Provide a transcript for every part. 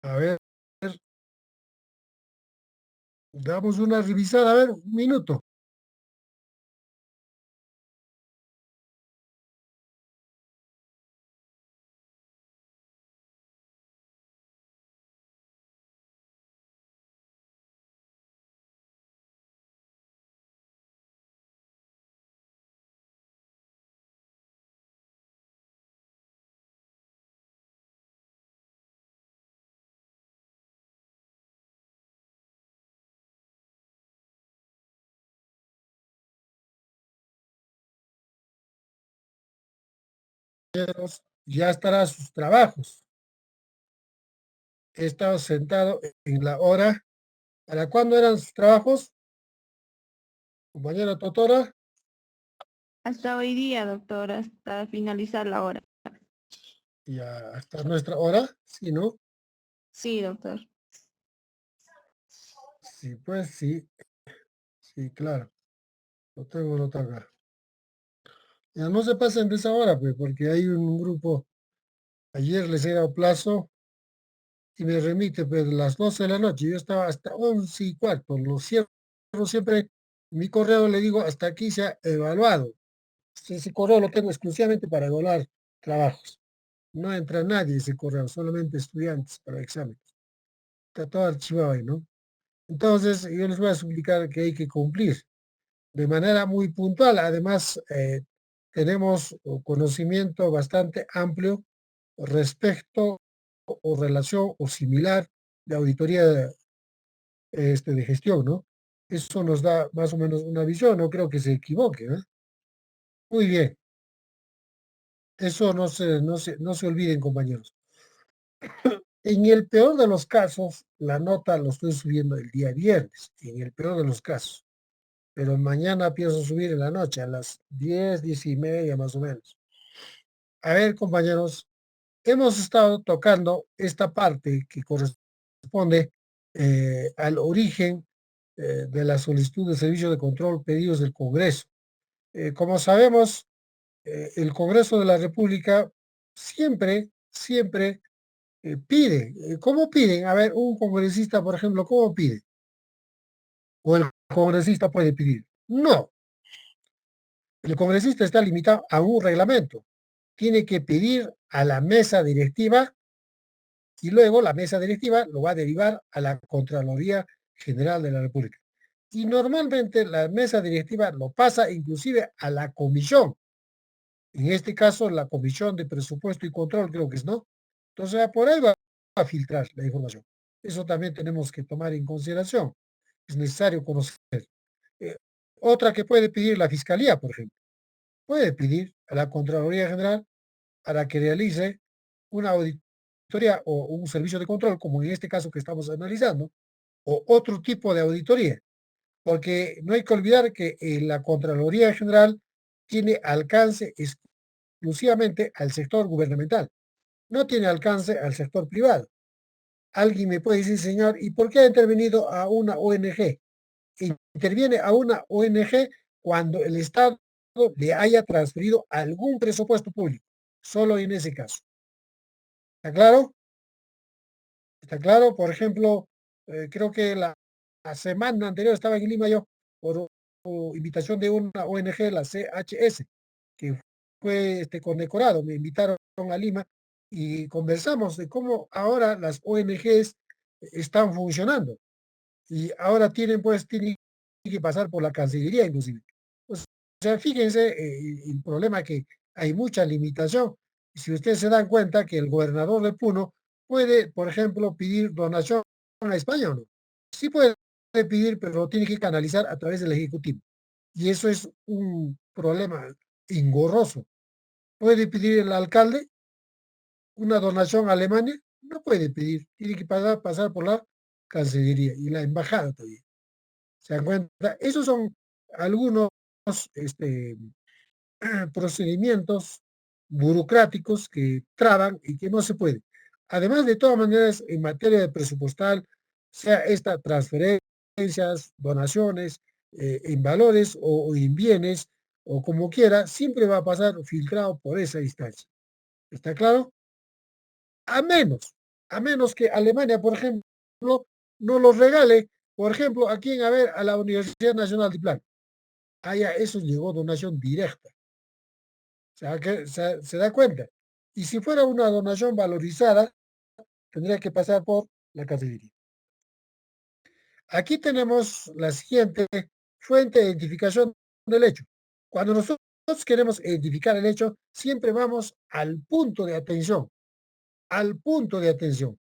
A ver, damos una revisada, a ver, un minuto. Ya estará sus trabajos. He estado sentado en la hora. ¿Para cuándo eran sus trabajos, compañera Totora? Hasta hoy día, doctor, hasta finalizar la hora. Ya hasta nuestra hora, sí, ¿no? Sí, doctor. Sí, pues sí, sí, claro. Lo tengo notado acá. Ya no se pasen de esa hora, pues, porque hay un grupo, ayer les he dado plazo y me remite, pues, las 12 de la noche. Yo estaba hasta 11:15, lo cierro siempre. Mi correo le digo, hasta aquí se ha evaluado. Ese correo lo tengo exclusivamente para evaluar trabajos. No entra nadie ese correo, solamente estudiantes para exámenes. Está todo archivado ahí, ¿no? Entonces, yo les voy a suplicar que hay que cumplir de manera muy puntual. Además, tenemos conocimiento bastante amplio respecto o relación o similar de auditoría de gestión, ¿no? Eso nos da más o menos una visión, no creo que se equivoque, ¿eh? Muy bien, eso no se olviden, compañeros. En el peor de los casos, la nota lo estoy subiendo el día viernes, en el peor de los casos, pero mañana pienso subir en la noche, a las 10, 10:30 más o menos. A ver, compañeros, hemos estado tocando esta parte que corresponde al origen de la solicitud de servicio de control pedidos del Congreso. Como sabemos, el Congreso de la República siempre pide. ¿Cómo piden? A ver, un congresista, por ejemplo, ¿cómo pide? ¿O el congresista puede pedir? No, el congresista está limitado a un reglamento. Tiene que pedir a la mesa directiva y luego la mesa directiva lo va a derivar a la Contraloría General de la República. Y normalmente la mesa directiva lo pasa inclusive a la comisión. En este caso, la Comisión de Presupuesto y Control, creo que es, ¿no? Entonces, por ahí va a filtrar la información. Eso también tenemos que tomar en consideración. Es necesario conocer. Eh, Otra que puede pedir la Fiscalía, por ejemplo, puede pedir a la Contraloría General para que realice una auditoría o un servicio de control, como en este caso que estamos analizando, o otro tipo de auditoría, porque no hay que olvidar que la Contraloría General tiene alcance exclusivamente al sector gubernamental, no tiene alcance al sector privado. Alguien me puede decir, señor, ¿y por qué ha intervenido a una ONG? Interviene a una ONG cuando el Estado le haya transferido algún presupuesto público, solo en ese caso. ¿Está claro? ¿Está claro? Por ejemplo, creo que la semana anterior estaba en Lima yo por invitación de una ONG, la CHS, que fue condecorado. Me invitaron a Lima y conversamos de cómo ahora las ONGs están funcionando y ahora tienen que pasar por la Cancillería inclusive. O sea, fíjense el problema que hay mucha limitación. Si ustedes se dan cuenta que el gobernador de Puno puede, por ejemplo, pedir donación a España o no. Sí puede pedir, pero lo tiene que canalizar a través del Ejecutivo. Y eso es un problema engorroso. ¿Puede pedir el alcalde una donación a Alemania? No puede pedir, tiene que pasar por la Cancillería y la embajada también. ¿Se dan cuenta? Esos son algunos este, procedimientos burocráticos que traban y que no se puede. Además, de todas maneras, en materia de presupuestal, sea esta transferencias, donaciones, en valores o en bienes, o como quiera, siempre va a pasar filtrado por esa instancia. ¿Está claro? A menos a menos que Alemania, por ejemplo, no los regale, por ejemplo, aquí a ver, a la Universidad Nacional de Plan. Allá eso llegó donación directa. O sea, que se da cuenta. Y si fuera una donación valorizada, tendría que pasar por la Cancillería. Aquí tenemos la siguiente fuente de identificación del hecho. Cuando nosotros queremos identificar el hecho, siempre vamos al punto de atención, al punto de atención.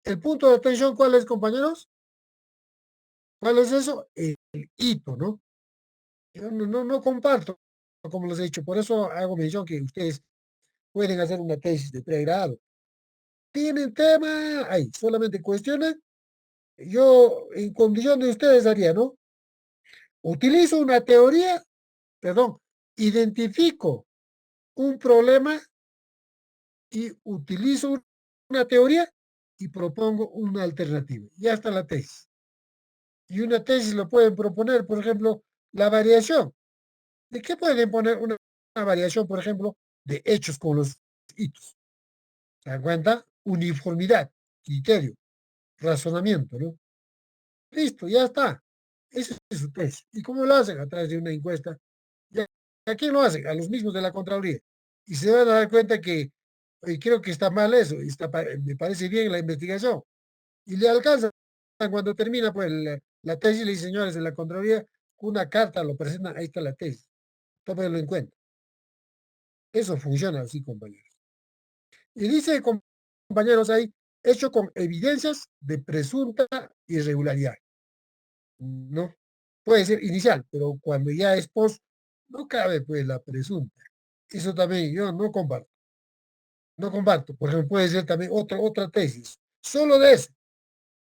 ¿El punto de atención cuál es, compañeros? ¿Cuál es eso? El hito, ¿no? Yo no comparto, como les he dicho, por eso hago mención que ustedes pueden hacer una tesis de pregrado. Tienen tema ahí, solamente cuestionen. Yo, en condición de ustedes, haría, ¿no? Utilizo una teoría, perdón, identifico un problema y utilizo una teoría y propongo una alternativa. Ya está la tesis. Y una tesis lo pueden proponer, por ejemplo, la variación. ¿De qué pueden poner una variación, por ejemplo, de hechos con los hitos? ¿Se dan cuenta? Uniformidad, criterio, razonamiento, ¿no? Listo, ya está. Ese es su tesis. ¿Y cómo lo hacen? A través de una encuesta. ¿A quién lo hacen? A los mismos de la Contraloría. Y se van a dar cuenta que creo que está mal eso, me parece bien la investigación. Y le alcanza cuando termina pues la tesis, le dice, señores de la Contraloría, una carta lo presentan, ahí está la tesis. Tómenlo en cuenta. Eso funciona así, compañeros. Y dice, compañeros, ahí, hecho con evidencias de presunta irregularidad. No, puede ser inicial, pero cuando ya es post, no cabe pues la presunta. Eso también yo no comparto. No comparto. Por ejemplo, puede ser también otra tesis. Solo de eso.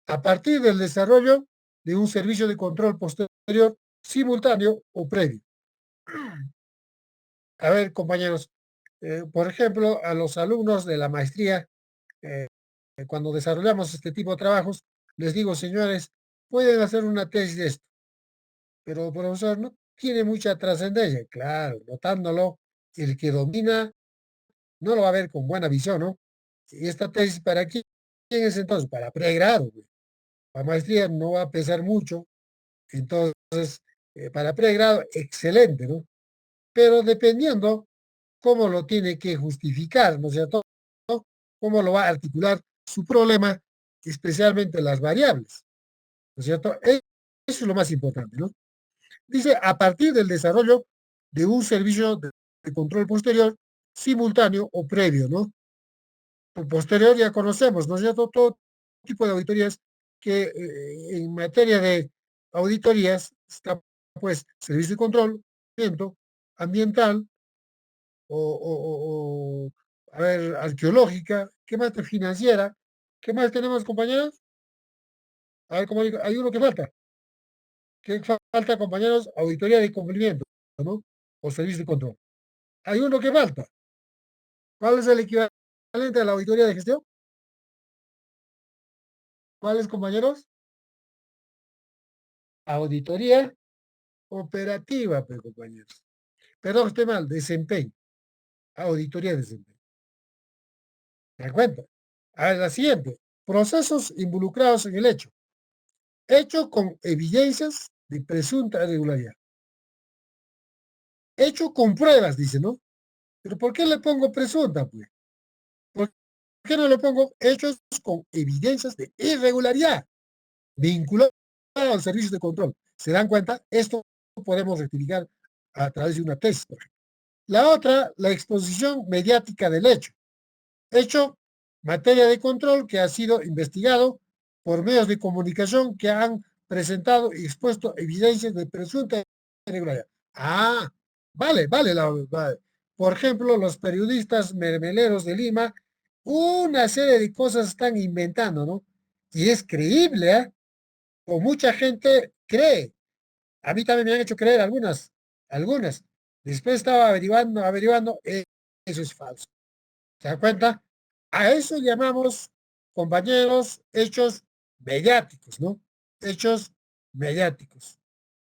A partir del desarrollo de un servicio de control posterior, simultáneo o previo. A ver, compañeros, por ejemplo, a los alumnos de la maestría, eh, cuando desarrollamos este tipo de trabajos, les digo, señores, pueden hacer una tesis de esto, pero profesor, no tiene mucha trascendencia. Claro, notándolo, el que domina no lo va a ver con buena visión, ¿no? Y esta tesis, ¿para quién es entonces? Para pregrado, güey. Para maestría no va a pesar mucho, entonces, para pregrado, excelente, ¿no? Pero dependiendo cómo lo tiene que justificar, ¿no es cierto? ¿No? Cómo lo va a articular su problema, especialmente las variables, ¿no es cierto? Eso es lo más importante, ¿no? Dice, a partir del desarrollo de un servicio de control posterior, simultáneo o previo, ¿no? Por posterior ya conocemos, ¿no es cierto? Todo tipo de auditorías que en materia de auditorías está, pues, servicio de control, ambiental a ver, arqueológica, ¿qué más? Financiera, ¿qué más tenemos, compañeros? A ver, hay uno que falta. ¿Qué falta, compañeros? Auditoría de cumplimiento, ¿no? O servicio de control. Hay uno que falta. ¿Cuál es el equivalente a la auditoría de gestión? ¿Cuál es, compañeros? Auditoría operativa, pues, compañeros. Perdón, estoy mal, desempeño. Auditoría de desempeño. ¿Me dan cuenta? A ver, la siguiente. Procesos involucrados en el hecho. Hecho con evidencias de presunta irregularidad. Hecho con pruebas, dice, ¿no? Pero ¿por qué le pongo presunta, pues? ¿Por qué no le pongo hechos con evidencias de irregularidad vinculado al servicio de control? ¿Se dan cuenta? Esto podemos rectificar a través de una tesis. La otra, la exposición mediática del hecho. Hecho, materia de control que ha sido investigado por medios de comunicación que han presentado y expuesto evidencias de presunta irregularidad. Ah, vale. Por ejemplo, los periodistas mermeleros de Lima, una serie de cosas están inventando, ¿no? Y es creíble, ¿eh? O mucha gente cree. A mí también me han hecho creer algunas. Después estaba averiguando, eso es falso. ¿Se da cuenta? A eso llamamos, compañeros, hechos mediáticos, ¿no? Hechos mediáticos.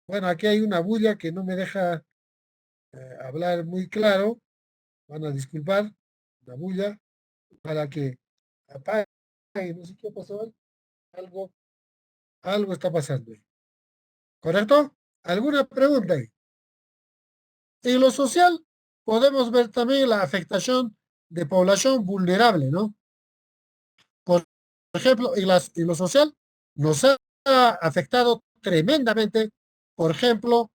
Bueno, aquí hay una bulla que no me deja hablar muy claro. Van a disculpar, la bulla, para que apague. Ay, no sé qué pasó ahí. Algo, algo está pasando ahí. ¿Correcto? ¿Alguna pregunta ahí? En lo social, podemos ver también la afectación de población vulnerable, ¿no? Por ejemplo, en lo social, nos ha afectado tremendamente, por ejemplo,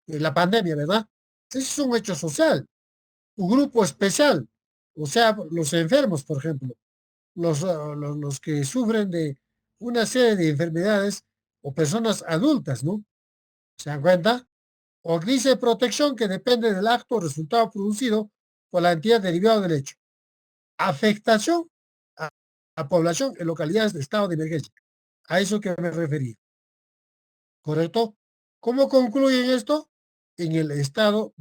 la pandemia, ¿verdad? Ese es un hecho social, un grupo especial, o sea, los enfermos, por ejemplo, los que sufren de una serie de enfermedades o personas adultas, ¿no? ¿Se dan cuenta? O dice protección que depende del acto o resultado producido por la entidad derivada del hecho. Afectación a, a población en localidades de estado de emergencia. A eso que me refería. ¿Correcto? ¿Cómo concluyen esto? En el estado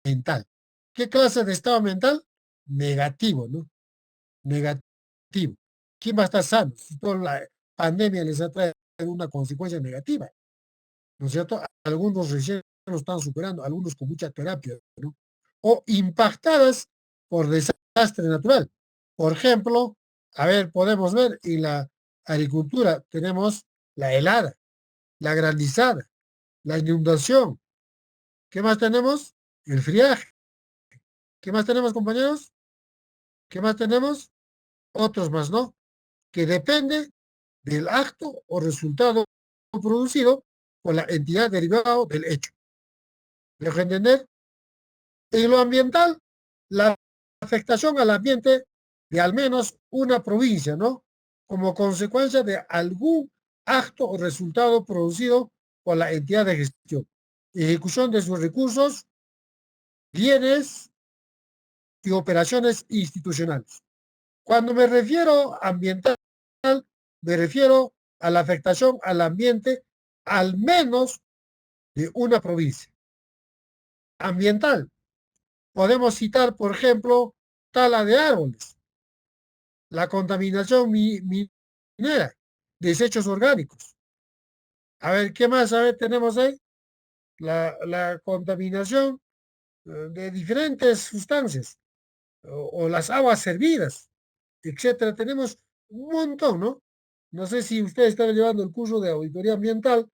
mental. ¿Qué clase de estado mental? Negativo, ¿no? Negativo. ¿Quién va a estar sano si toda la pandemia les ha traído una consecuencia negativa? ¿No es cierto? Algunos recién lo están superando, algunos con mucha terapia, ¿no? O impactadas por desastre natural. Por ejemplo, a ver, podemos ver en la agricultura tenemos la helada, la granizada, la inundación. ¿Qué más tenemos? El friaje. ¿Qué más tenemos, compañeros? ¿Qué más tenemos? Otros más, ¿no? Que depende del acto o resultado producido por la entidad derivada del hecho. ¿Dejo entender? En lo ambiental, la afectación al ambiente de al menos una provincia, ¿no? Como consecuencia de algún acto o resultado producido por la entidad de gestión, ejecución de sus recursos, bienes y operaciones institucionales. Cuando me refiero a ambiental, me refiero a la afectación al ambiente al menos de una provincia. Ambiental, podemos citar, por ejemplo, tala de árboles, la contaminación minera, desechos orgánicos. A ver, ¿qué más? A ver, tenemos ahí la contaminación de diferentes sustancias o las aguas servidas, etcétera. Tenemos un montón, ¿no? No sé si ustedes están llevando el curso de auditoría ambiental,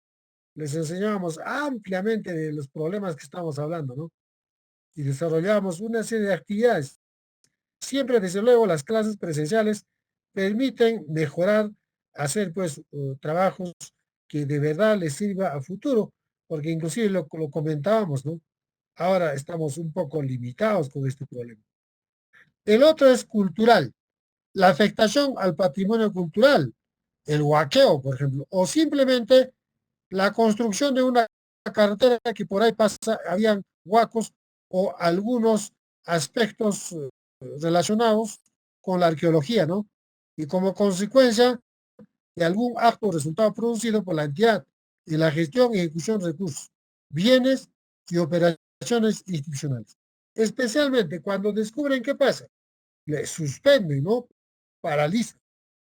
les enseñábamos ampliamente de los problemas que estamos hablando, ¿no? Y desarrollamos una serie de actividades. Siempre, desde luego, las clases presenciales permiten mejorar, hacer pues trabajos que de verdad les sirva a futuro, porque inclusive lo comentábamos, ¿no? Ahora estamos un poco limitados con este problema. El otro es cultural, la afectación al patrimonio cultural, el huaqueo, por ejemplo, o simplemente la construcción de una carretera que por ahí pasa, habían huacos o algunos aspectos relacionados con la arqueología, ¿no? Y como consecuencia de algún acto o resultado producido por la entidad en la gestión y ejecución de recursos, bienes y operaciones institucionales. Especialmente cuando descubren qué pasa, le suspenden, ¿no? Paralizan,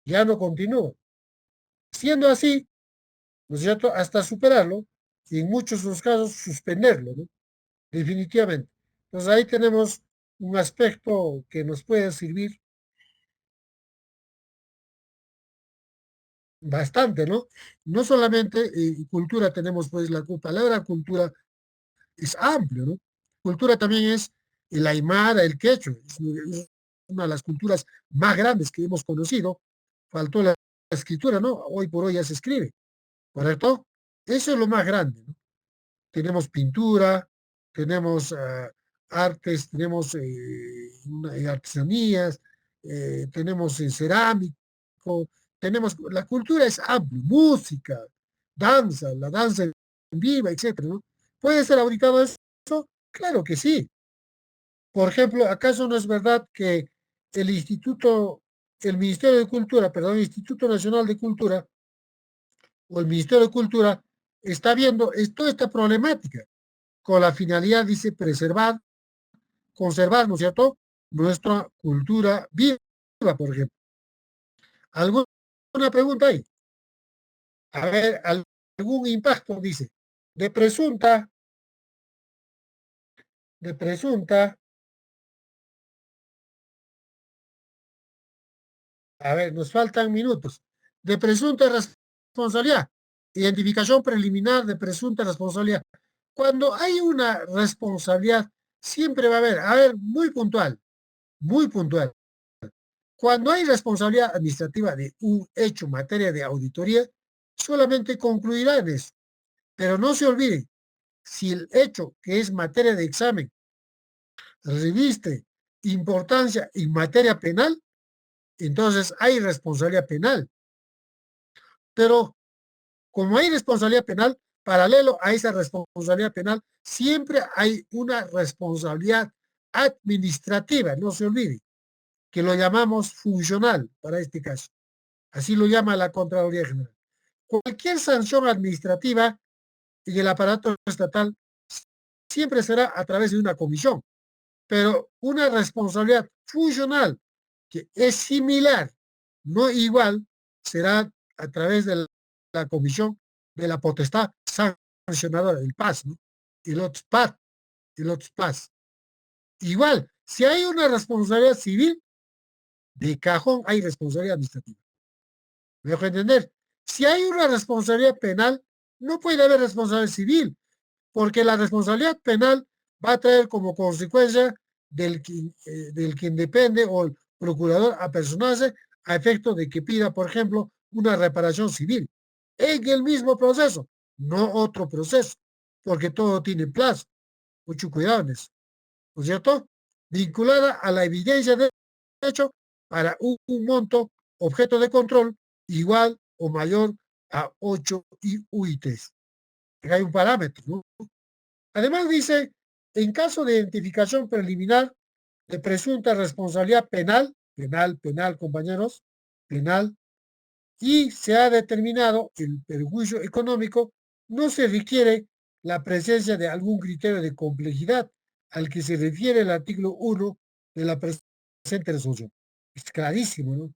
ya no continúa. Siendo así, ¿no es cierto? Hasta superarlo y en muchos de los casos suspenderlo, ¿no? Definitivamente. Entonces ahí tenemos un aspecto que nos puede servir bastante, ¿no? No solamente cultura tenemos pues la palabra cultura es amplio, ¿no? Cultura también es el aymara, el quechua, es una de las culturas más grandes que hemos conocido. Faltó la escritura, ¿no? Hoy por hoy ya se escribe, ¿correcto? Eso es lo más grande, ¿no? Tenemos pintura, tenemos artes, tenemos artesanías, tenemos cerámico, tenemos, la cultura es amplia, música, danza, la danza en viva, etcétera, ¿no? ¿Puede ser auditado eso? Claro que sí. Por ejemplo, ¿acaso no es verdad que el el Ministerio de Cultura, perdón, el Instituto Nacional de Cultura o el Ministerio de Cultura está viendo toda esta problemática con la finalidad, dice, preservar, conservar, ¿no es cierto?, nuestra cultura viva, por ejemplo. ¿Alguna pregunta ahí? A ver, algún impacto, dice, de presunta, de presunta, A ver, nos faltan minutos. De presunta responsabilidad. Identificación preliminar de presunta responsabilidad. Cuando hay una responsabilidad, siempre va a haber, muy puntual, muy puntual. Cuando hay responsabilidad administrativa de un hecho en materia de auditoría, solamente concluirá en eso. Pero no se olvide, si el hecho que es materia de examen reviste importancia en materia penal, entonces hay responsabilidad penal. Pero como hay responsabilidad penal, paralelo a esa responsabilidad penal, siempre hay una responsabilidad administrativa, no se olvide, que lo llamamos funcional para este caso. Así lo llama la Contraloría General. Cualquier sanción administrativa en el aparato estatal siempre será a través de una comisión, pero una responsabilidad funcional que es similar, no igual, será a través de la comisión de la potestad sancionadora, el PAS, ¿no? Y los PAS, y los PAS. Igual, si hay una responsabilidad civil, de cajón hay responsabilidad administrativa. ¿Me dejo entender? Si hay una responsabilidad penal, no puede haber responsabilidad civil, porque la responsabilidad penal va a traer como consecuencia del quien depende o el procurador a personarse a efecto de que pida, por ejemplo, una reparación civil en el mismo proceso, no otro proceso, porque todo tiene plazo. Mucho cuidado en eso, ¿no es cierto? Vinculada a la evidencia de hecho para un monto objeto de control igual o mayor a 8 UITs. Hay un parámetro, ¿no? Además dice, en caso de identificación preliminar de presunta responsabilidad penal, penal, compañeros, penal, y se ha determinado el perjuicio económico, no se requiere la presencia de algún criterio de complejidad al que se refiere el artículo 1 de la presente resolución. Es clarísimo, ¿no?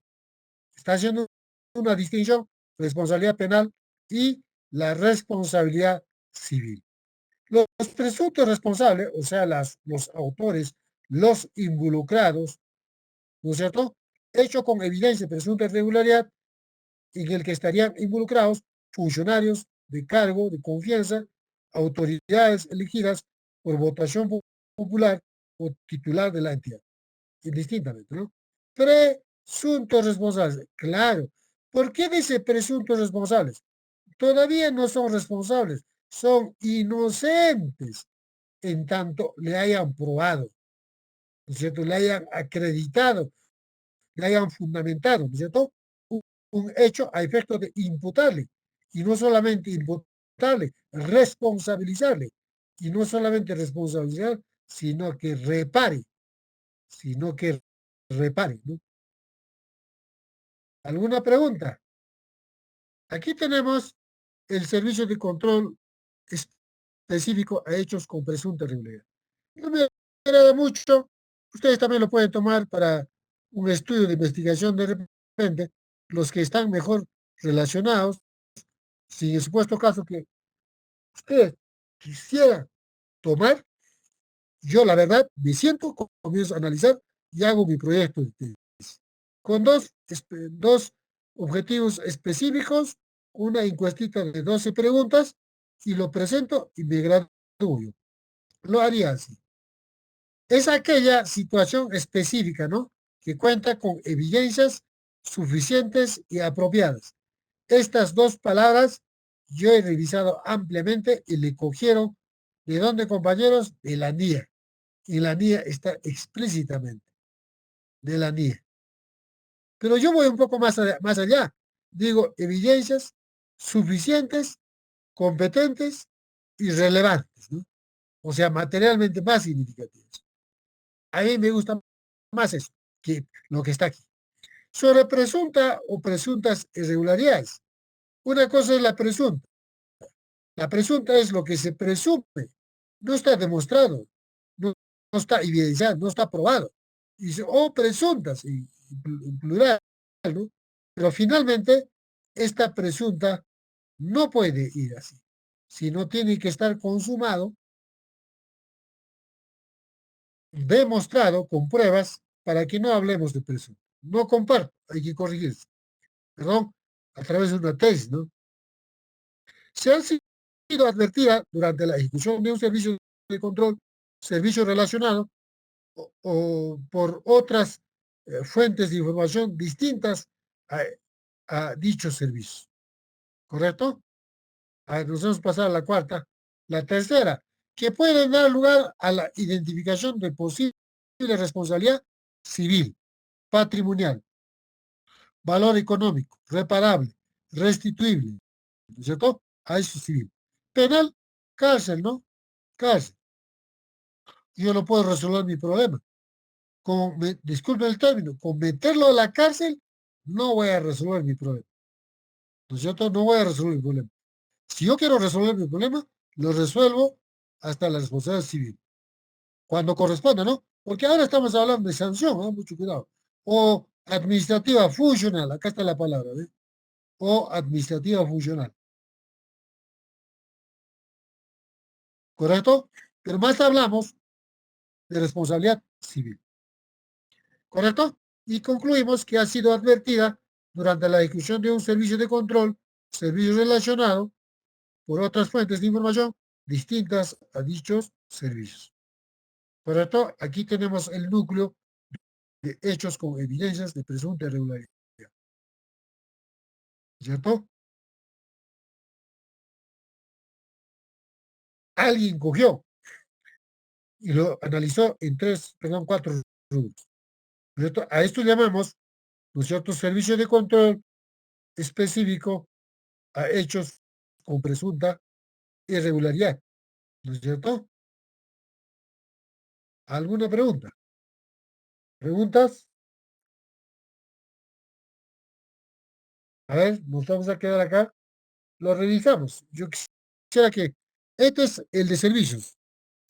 Está haciendo una distinción, responsabilidad penal y la responsabilidad civil. Los presuntos responsables, o sea, los autores, los involucrados, ¿no es cierto? Hecho con evidencia de presunta irregularidad en el que estarían involucrados funcionarios de cargo, de confianza, autoridades elegidas por votación popular o titular de la entidad, indistintamente, ¿no? Presuntos responsables, claro. ¿Por qué dice presuntos responsables? Todavía no son responsables, son inocentes en tanto le hayan probado, ¿no es cierto? Le hayan acreditado, le hayan fundamentado, ¿no es cierto? Un hecho a efecto de imputarle, y no solamente imputarle, responsabilizarle, y no solamente responsabilizar, sino que repare, ¿no? ¿Alguna pregunta? Aquí tenemos el servicio de control específico a hechos con presunta irregularidad. No me agrada mucho. Ustedes también lo pueden tomar para un estudio de investigación de repente, los que están mejor relacionados, si en el supuesto caso que ustedes quisieran tomar, yo la verdad me siento, comienzo a analizar y hago mi proyecto de tesis con dos objetivos específicos, una encuestita de 12 preguntas y lo presento y me gradúo. Lo haría así. Es aquella situación específica, ¿no? Que cuenta con evidencias suficientes y apropiadas. Estas dos palabras yo he revisado ampliamente y le cogieron, ¿de dónde, compañeros? De la NIA. Y la NIA está explícitamente, de la NIA. Pero yo voy un poco más allá. Digo, evidencias suficientes, competentes y relevantes, ¿no? O sea, materialmente más significativas. A mí me gusta más eso que lo que está aquí. Sobre presunta o presuntas irregularidades. Una cosa es la presunta. La presunta es lo que se presume. No está demostrado, no, no está evidenciado, no está probado. Y dice, oh, presuntas, en plural, ¿no? Pero finalmente, esta presunta no puede ir así, sino tiene que estar consumado, demostrado con pruebas para que no hablemos de presunta. No comparto, hay que corregir, perdón, a través de una tesis, ¿no? Se han sido advertidas durante la ejecución de un servicio de control, servicio relacionado o por otras fuentes de información distintas a, a dichos servicios. ¿Correcto? A ver, nos hemos pasado a la cuarta. La tercera, que pueden dar lugar a la identificación de posible responsabilidad civil, patrimonial, valor económico, reparable, restituible, ¿no es cierto? A eso civil. Penal, cárcel, ¿no? Cárcel. Yo no puedo resolver mi problema. Disculpe el término, con meterlo a la cárcel, no voy a resolver mi problema. ¿No es cierto? No voy a resolver mi problema. Si yo quiero resolver mi problema, lo resuelvo hasta la responsabilidad civil. Cuando corresponda, ¿no? Porque ahora estamos hablando de sanción, ¿eh? Mucho cuidado. O administrativa funcional, acá está la palabra, ¿eh? O administrativa funcional. ¿Correcto? Pero más hablamos de responsabilidad civil. ¿Correcto? Y concluimos que ha sido advertida durante la ejecución de un servicio de control, servicio relacionado por otras fuentes de información distintas a dichos servicios. ¿Correcto? Aquí tenemos el núcleo de hechos con evidencias de presunta irregularidad. ¿Cierto? Alguien cogió y lo analizó en cuatro rubros. ¿Cierto? A esto llamamos, ¿no es cierto?, servicio de control específico a hechos con presunta irregularidad. ¿No es cierto? ¿Alguna pregunta? ¿Preguntas? A ver, nos vamos a quedar acá. Lo revisamos. Yo quisiera que este es el de servicios.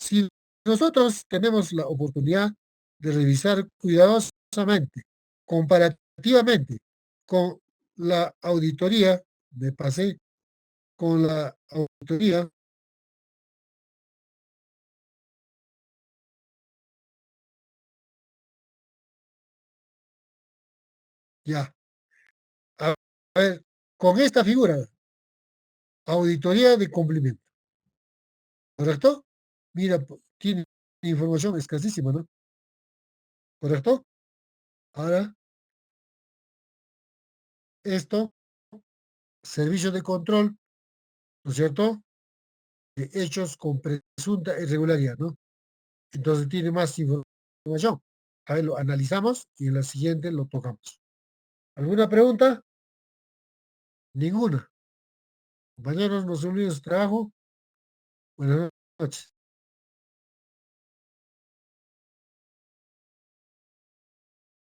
Si nosotros tenemos la oportunidad de revisar cuidadosamente, comparativamente con la auditoría, me pasé con la auditoría, ya, a, a ver, con esta figura, auditoría de cumplimiento, ¿correcto? Mira, tiene información escasísima, ¿no? ¿Correcto? Ahora, esto, servicio de control, ¿no es cierto?, de hechos con presunta irregularidad, ¿no? Entonces tiene más información. A ver, lo analizamos y en la siguiente lo tocamos. ¿Alguna pregunta? Ninguna. Compañeros, nos unimos trabajo. Buenas noches.